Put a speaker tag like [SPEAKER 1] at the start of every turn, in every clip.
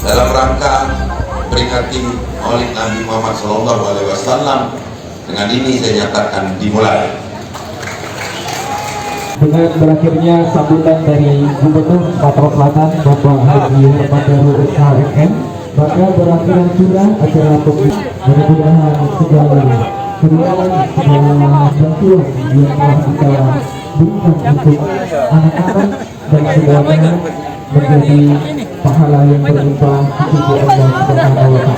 [SPEAKER 1] Dalam rangka peringati Maulid Nabi Muhammad SAW, dengan ini saya nyatakan dimulai.
[SPEAKER 2] Dengan berakhirnya sambutan dari Gubernur Sumatera Selatan Bapak Haji Herman Darul SHMM, maka berakhirnya sudah acara pembukaan. Mudah-mudahan segala bantuan yang telah kita berikan untuk anak-anak dan semuanya menjadi pahala yang berlimpah di sisi Allah Subhanahu wa Ta'ala.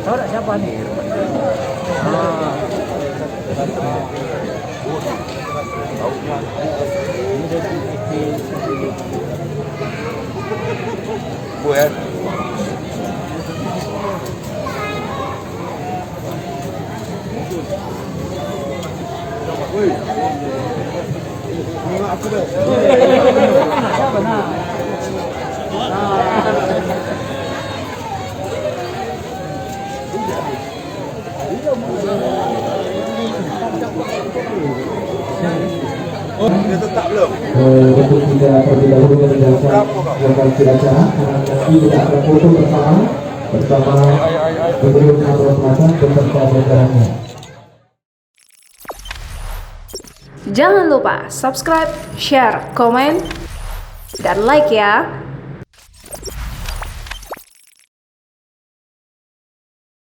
[SPEAKER 3] Saudara siapa nih?
[SPEAKER 1] Buat tetap belum?
[SPEAKER 2] Untuk tidak terlebih dahulu meninggalkan lokasi acara, karena nanti kita akan foto bersama Gubernur Sumatera Selatan beserta jajarannya.
[SPEAKER 4] Jangan lupa subscribe, share, komen, dan like ya.